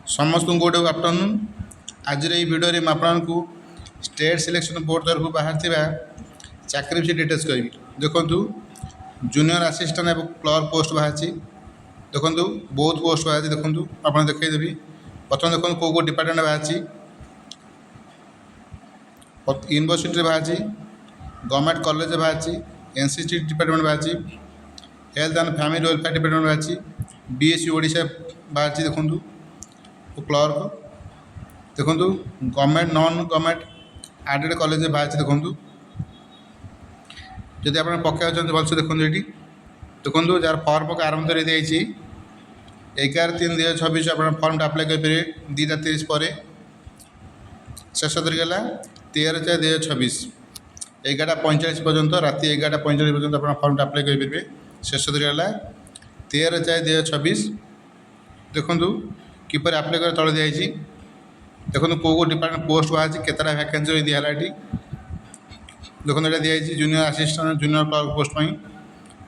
समस्त good afternoon. आज video में आपको स्टेट सिलेक्शन बोर्ड तरफ बाहर चाकरी विषय डिटेल्स कहि। देखु जूनियर असिस्टेंट और क्लर्क पोस्ट बाहरी। देखु बहुत पोस्ट बाहरी। देखु आप देखदेवी। प्रथम देखो कौ डिपार्टमेंट बाहरी। यूनिवर्सिटी बाहरी, गवर्नमेंट कॉलेज बाहरी, एनसीसी डिपार्टमेंट बाहरी, health and family welfare department बाहरी, बीएससी ओडिशा बाहरी। देखु क्लर्क देखु government non government aided college बाहरी। देखु जदि आप पकाइना चाहते भलसे देखो ये देखो जार फर्म पका आरंभ कर दी 11/3/2026 आप फर्म अप्लाई करेंगे 2:30 पर। शेष तारीख है 13/4/2026 11:45 पर्यंत राति 11:45 पर्यंत आप फर्म अप्लाई करेंगे। शेष तारीख है 13/4/2026। देखु किपर अप्लाई कर तले दिखाई। देखो कौ डिपार्टमेंट पोस्ट बाहरी केतटा वैकेंसी दिहला ये देखो ये दिखाई junior assistant junior clerk post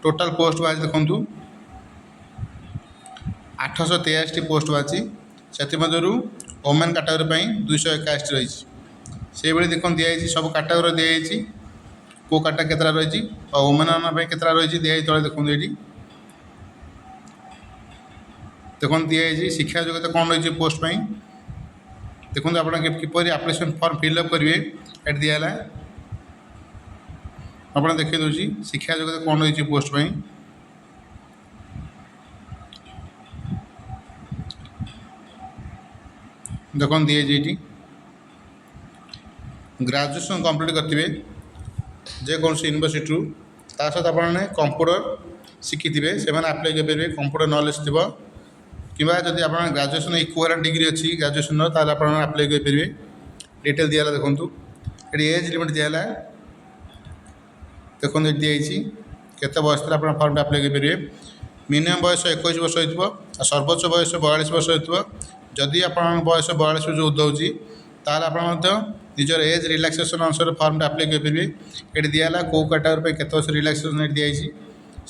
total post बाहरी। देखु 883 पोस्ट बाहरी। से वोमेन कैटेगरी 281 रही। से भाई देखो दिखाई सब कैटेगरी दिखाई कौ कैटेगरी केतटा रही और वोमेन केतटा रही दिखाई तले। देखो ये देखो दिखाई शिक्षा योग्यता कौन रही पोस्ट। देखो आप किपर एप्लिकेशन फॉर्म फिलअप करेंगे ये दिहला आप देखिए दूसरी शिक्षा योग्यता कौन रही पोस्ट। देखो दिखाई ग्रेजुएशन कंप्लीट करते जेकोसी यूनिवर्सिटी ता सहित आपने कंप्यूटर शिखी से अप्लाई करेंगे। कंप्यूटर नॉलेज थी कि जब आप ग्रेजुएशन इक्विवेलेंट डिग्री अच्छी ग्रेजुएशन आप अप्लाई करेंगे। डिटेल दिहला देखो ये एज लिमिट दिहला। देखो ये दिखाई केते बयस आप फर्म अप्लाई करेंगे। मिनिमम बयस 21 वर्ष हो सर्वोच्च बयस 42 वर्ष हो। जदि आप बयस 42 वर्ष उर्ध्व होती ताल आप निजर एज रिलैक्सेशन अनुसार फर्म अप्लाई करेंगे। ये दिहला कौ कैटेगरी केते वर्ष रिलैक्सेशन ये दिखाई से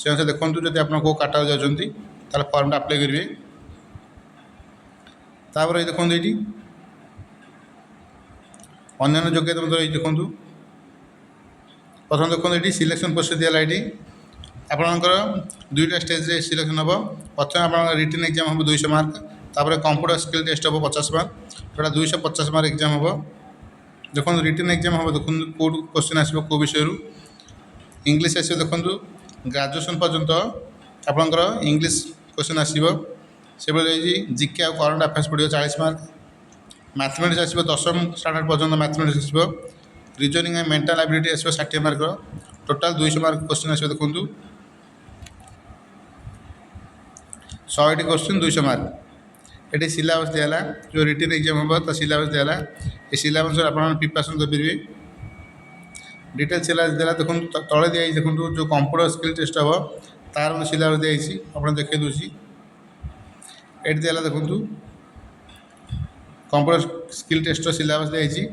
अनुसार देखो जब आप कौ कैटेगरी जाती फर्म अप्लाई करेंगे। तापर देखो ये अन्य योग्यता रही। देखो प्रथम देखो ये सिलेक्शन प्रोसेस दिहला ये आपंकर 2टा स्टेज सिलेक्शन हम। प्रथम आप रिटन एग्जाम हम 200 मार्क तापर कंप्यूटर स्किल टेस्ट हम 50 मार्क जोटा 250 मार्क एग्जाम हम। देखो रिटन एग्जाम हम देखो कौ क्वेश्चन आसो कौ विषय इंग्लीश आसो। देखो ग्रेजुएशन पर्यंत आपंकर इंग्लीश क्वेश्चन आसो से रही। जीके और करंट अफेयर्स पड़ो 40 मार्क। मैथमेटिक्स आसो 10वीं स्टैंडर्ड पर्यंत मैथमेटिक्स आसो। रीजनिंग एंड मेंटल एबिलिटी आसो 60 मार्क। टोटाल 200 मार्क क्वेश्चन आसो। देखो 100टी क्वेश्चन 200 मार्क। ये सिलेबस दिहला जो रिटन एग्जाम हम तो सिलेबस दिहला ये सिलेबस आप प्रिपरेशन करेंगे। डिटेल सिलेबस दिहला देखो तले दिखाई। देखो जो कंप्यूटर स्किल टेस्ट हम तार सिलेबस दिखाई आप देखे दूसरी ये दिहला। देखो कंप्यूटर स्किल टेस्ट सिलेबस दिखाई।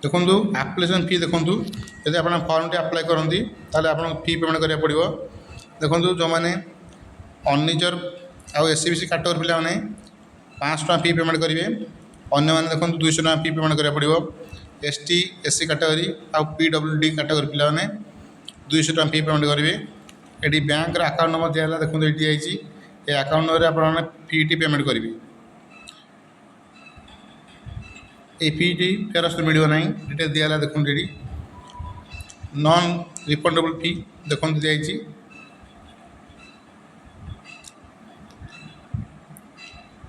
देखो एप्लिकेशन फी देखो जब आप फर्म टी अप्लाई करती आप फी पेमेंट करा पड़ो। देखो जो मैंने अनरिजर्व आउ एससीबीसी कैटेगरी पिला 500 टଙ୍କା फी पेमेंट करेंगे। अन्य मैंने देखो 200 टଙ୍କା फी पेमेंट करा पड़ो। एसटी एससी कैटेगरी आउ पीडब्ल्यूडी कैटेगरी पिला 200 टଙ୍କା फी पेमेंट करेंगे। ये बैंक अकाउंट नंबर दिहला। देखो ये दिखाई ये अकाउंट नंबर आप फी टी पेमेंट करेंगे। ये फी टी फेरस्त मिल ना डिटेल दिहला। देखो ये नॉन रिफंडेबल फी देखो दिखाई।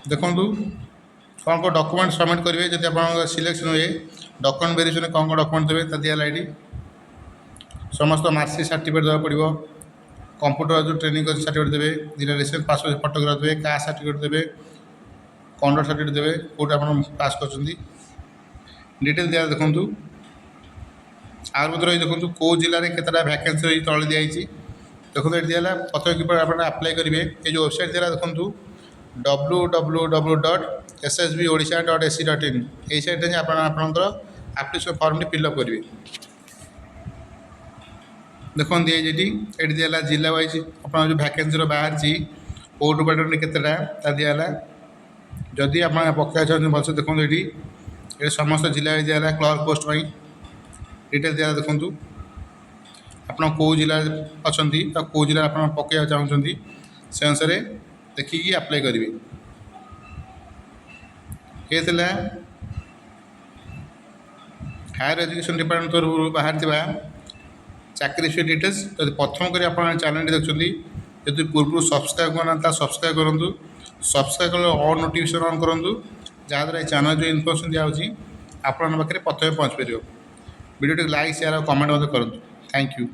देखो कौन कौन डॉक्यूमेंट सबमिट करेंगे जब आप सिलेक्शन हुए डॉक्यूमेंट वेरिफिकेशन कौन कौन डॉक्यूमेंट देवे दिहला। ये समस्त मार्कशीट सर्टिफिकेट देवा पड़ो। कंप्यूटर जो ट्रेनिंग कर सर्टिफिकेट देवे। दुटा रिसेंट पासपोर्ट फोटोग्राफ देवे। कास्ट सर्टिफिकेट देवे। कंडक्ट सर्टिफिकेट देवे कौट आप पास कर डिटेल दिया। देखो आर रही देखो कौ जिले में केतटा वैकेंसी रही तले दिखाई। देखो ये दिहला प्रथम किपर आप अप्लाई करेंगे। ये जो वेबसाइट दिहला देखो www.ssbodisha.ac.in ये साइट आपंकर आप्लिकेशन फर्म फिलअप करेंगे। देखो दिए ये दिहला जिला वाइज आप जो भैकेन्सी बाहर କେଉଁ ଡିପାର୍ଟମେଣ୍ଟ କେତେଟା ତା ଦିଆହେଲା। ଯଦି ଆପଣ ପକାଇବା ଚାହୁଁଛନ୍ତି ଭଲସେ ଦେଖନ୍ତୁ ଏଠି ସମସ୍ତ ଜିଲ୍ଲାରେ ଦିଆହେଲା କ୍ଲର୍କ ପୋଷ୍ଟ ପାଇଁ ଡିଟେଲ୍ ଦିଆହେଲା ଦେଖନ୍ତୁ। ଆପଣ କେଉଁ ଜିଲ୍ଲାରେ ଅଛନ୍ତି ବା କେଉଁ ଜିଲ୍ଲାରେ ଆପଣ ପକାଇବାକୁ ଚାହୁଁଛନ୍ତି ସେ ଅନୁସାରେ ଦେଖିକି ଆପ୍ଲାଏ କରିବେ। ଏ ଥିଲା ହାୟର ଏଜୁକେସନ୍ ଡିପାର୍ଟମେଣ୍ଟ ତରଫରୁ ବାହାରିଥିବା ଚାକିରି ବିଷୟ ଡିଟେଲ୍ସ। ଯଦି ପ୍ରଥମ କରି ଆପଣ ଚ୍ୟାନେଲଟି ଦେଖୁଛନ୍ତି, ଯଦି ପୂର୍ବରୁ ସବସ୍କ୍ରାଇବ୍ କରିନାହାନ୍ତି ତାହେଲେ ସବସ୍କ୍ରାଇବ୍ କରନ୍ତୁ। ସବସ୍କ୍ରାଇବ୍ କଲେ ଅଲ୍ ନୋଟିଫିକେସନ୍ ଅନ୍ କରନ୍ତୁ, ଯାହାଦ୍ୱାରା ଏ ଚ୍ୟାନେଲ ଯେଉଁ ଇନଫର୍ମେସନ୍ ଦିଆହେଉଛି ଆପଣଙ୍କ ପାଖରେ ପ୍ରଥମେ ପହଞ୍ଚିପାରିବ। ଭିଡ଼ିଓଟିକୁ ଲାଇକ୍ ସେୟାର ଆଉ କମେଣ୍ଟ ମଧ୍ୟ କରନ୍ତୁ। Thank you.